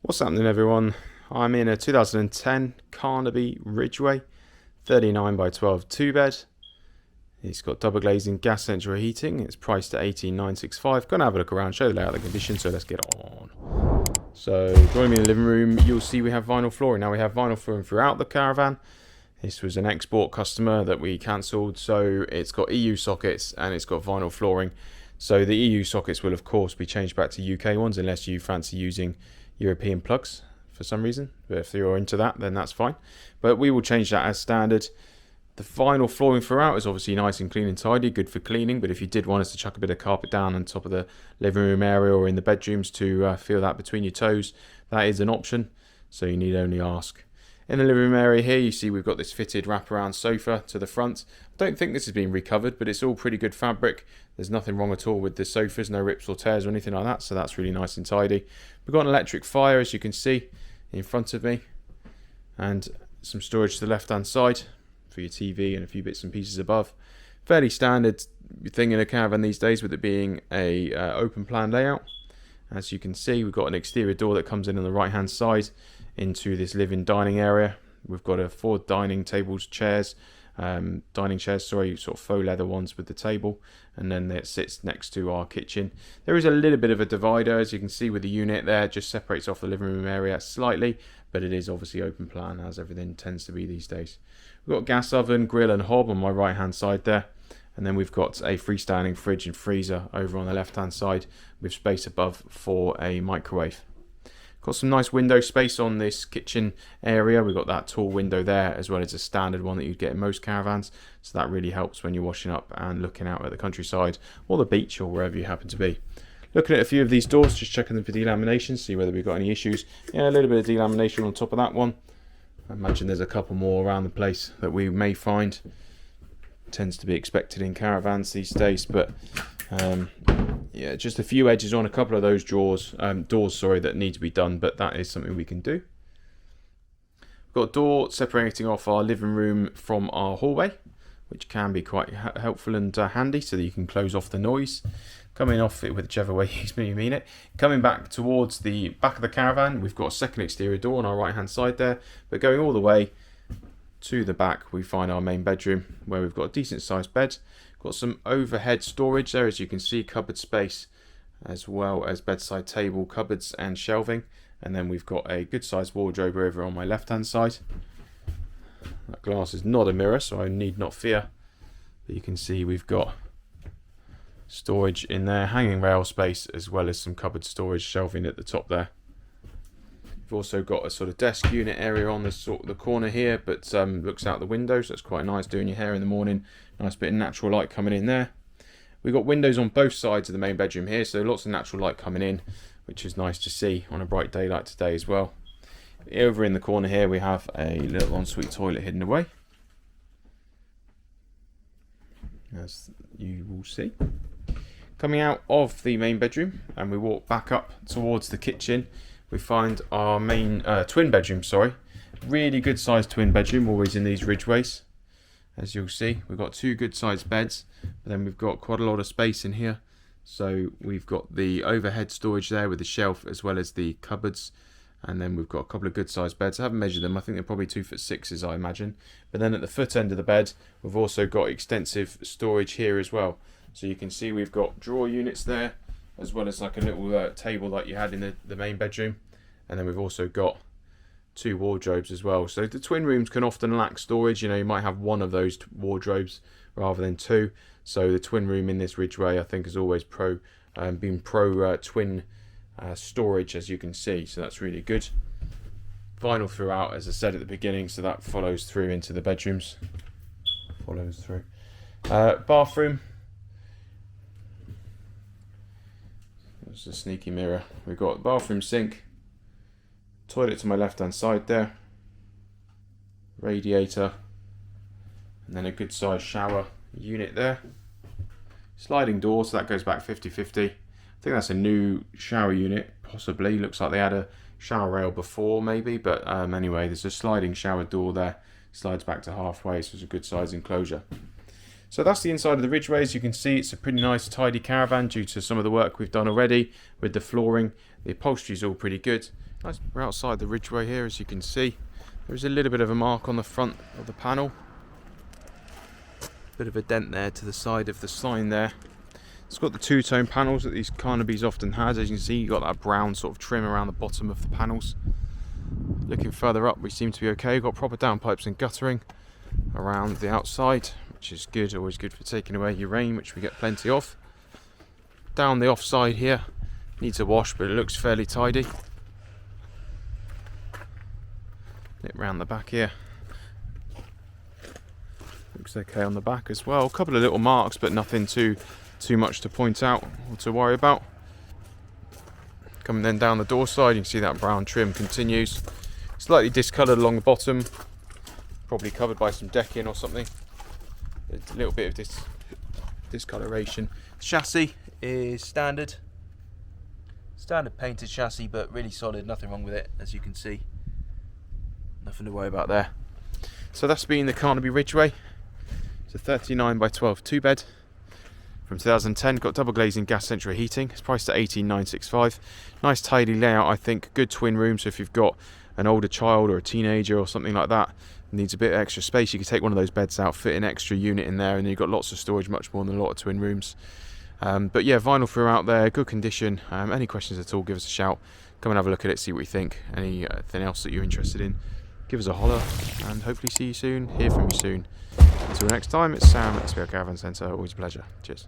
What's happening, everyone? I'm in a 2010 Carnaby Ridgeway 39 by 12 2-bed. It's got double glazing, gas central heating. It's priced at $18,965. Gonna have a look around, show the layout, the condition. So let's get on. So joining me in the living room, you'll see we have vinyl flooring. Now we have vinyl flooring throughout the Caravan. This was an export customer that we cancelled, so it's got EU sockets and it's got vinyl flooring. So the EU sockets will of course be changed back to UK ones unless you fancy using European plugs for some reason. But if you're into that, then that's fine. But we will change that as standard. The vinyl flooring throughout is obviously nice and clean and tidy, good for cleaning. But if you did want us to chuck a bit of carpet down on top of the living room area or in the bedrooms to feel that between your toes, that is an option. So you need only ask. In the living room area here, you see we've got this fitted wraparound sofa to the front. I don't think this has been recovered, but it's all pretty good fabric. There's nothing wrong at all with the sofas, no rips or tears or anything like that, so that's really nice and tidy. We've got an electric fire, as you can see, in front of me, and some storage to the left-hand side for your TV and a few bits and pieces above. Fairly standard thing in a caravan these days, with it being a open plan layout. As you can see, we've got an exterior door that comes in on the right-hand side into this living dining area. We've got 4 dining tables, chairs, dining chairs, sorry, sort of faux leather ones with the table, and then it sits next to our kitchen. There is a little bit of a divider, as you can see, with the unit there, it just separates off the living room area slightly, but it is obviously open plan, as everything tends to be these days. We've got gas oven, grill and hob on my right hand side there, and then we've got a freestanding fridge and freezer over on the left hand side with space above for a microwave. Got some nice window space on this kitchen area. We've got that tall window there, as well as a standard one that you'd get in most caravans. So that really helps when you're washing up and looking out at the countryside or the beach or wherever you happen to be. Looking at a few of these doors, just checking them for delamination, see whether we've got any issues. Yeah, a little bit of delamination on top of that one. I imagine there's a couple more around the place that we may find. Tends to be expected in caravans these days, but yeah, just a few edges on a couple of those doors that need to be done, but that is something we can do. We've got a door separating off our living room from our hallway, which can be quite helpful and handy, so that you can close off the noise coming off it, whichever way you mean it. Coming back towards the back of the caravan, we've got a second exterior door on our right hand side there, but going all the way to the back we find our main bedroom, where we've got a decent sized bed. Got some overhead storage there, as you can see, cupboard space, as well as bedside table, cupboards and shelving. And then we've got a good sized wardrobe over on my left hand side. That glass is not a mirror, so I need not fear. But you can see we've got storage in there, hanging rail space, as well as some cupboard storage shelving at the top there. We've also got a sort of desk unit area on the corner here, but looks out the window, so it's quite nice doing your hair in the morning. Nice bit of natural light coming in there. We've got windows on both sides of the main bedroom here, so lots of natural light coming in, which is nice to see on a bright day like today as well. Over in the corner here we have a little ensuite toilet hidden away, as you will see. Coming out of the main bedroom, and we walk back up towards the kitchen, we find our main twin bedroom, really good sized twin bedroom, always in these Ridgeways. As you'll see, we've got 2 good sized beds, but then we've got quite a lot of space in here. So we've got the overhead storage there with the shelf, as well as the cupboards, and then we've got a couple of good sized beds. I haven't measured them, I think they're probably 2'6", I imagine. But then at the foot end of the bed, we've also got extensive storage here as well. So you can see we've got drawer units there, as well as like a little table like you had in the main bedroom. And then we've also got 2 wardrobes as well. So the twin rooms can often lack storage. You know, you might have one of those wardrobes rather than 2. So the twin room in this Ridgeway, I think, has always been pro twin storage, as you can see. So that's really good. Vinyl throughout, as I said at the beginning, so that follows through into the bedrooms. Bathroom. There's a sneaky mirror. We've got bathroom sink, toilet to my left hand side there, radiator, and then a good sized shower unit there. Sliding door, so that goes back 50-50. I think that's a new shower unit, possibly. Looks like they had a shower rail before, maybe, but anyway, there's a sliding shower door there. Slides back to halfway, so it's a good size enclosure. So that's the inside of the Ridgeway. As you can see, it's a pretty nice tidy caravan due to some of the work we've done already with the flooring. The upholstery is all pretty good, Nice. We're outside the Ridgeway here, as you can see. There is a little bit of a mark on the front of the panel. Bit of a dent there to the side of the sign there. It's got the two-tone panels that these Carnabys often has. As you can see, you've got that brown sort of trim around the bottom of the panels. Looking further up, we seem to be okay. We've got proper downpipes and guttering around the outside, which is good. Always good for taking away your rain, which we get plenty of. Down the offside here, needs a wash, but it looks fairly tidy. Nip round the back here. Looks okay on the back as well. A couple of little marks, but nothing too much to point out or to worry about. Coming then down the door side, you can see that brown trim continues. Slightly discoloured along the bottom, probably covered by some decking or something. A little bit of this discoloration. The chassis is standard painted chassis, but really solid, nothing wrong with it, as you can see. Nothing to worry about there. So that's been the Carnaby Ridgeway. It's a 39 by 12 two-bed from 2010. Got double glazing, gas central heating. It's priced at 18,965. Nice tidy layout, I think. Good twin room, so if you've got an older child or a teenager or something like that, needs a bit of extra space, you can take one of those beds out, fit an extra unit in there, and then you've got lots of storage, much more than a lot of twin rooms. But yeah, vinyl throughout there, good condition. Any questions at all, give us a shout. Come and have a look at it, see what you think. Anything else that you're interested in, give us a holler, and hopefully see you soon, hear from you soon. Until next time, it's Sam at the Caravan Centre. Always a pleasure. Cheers.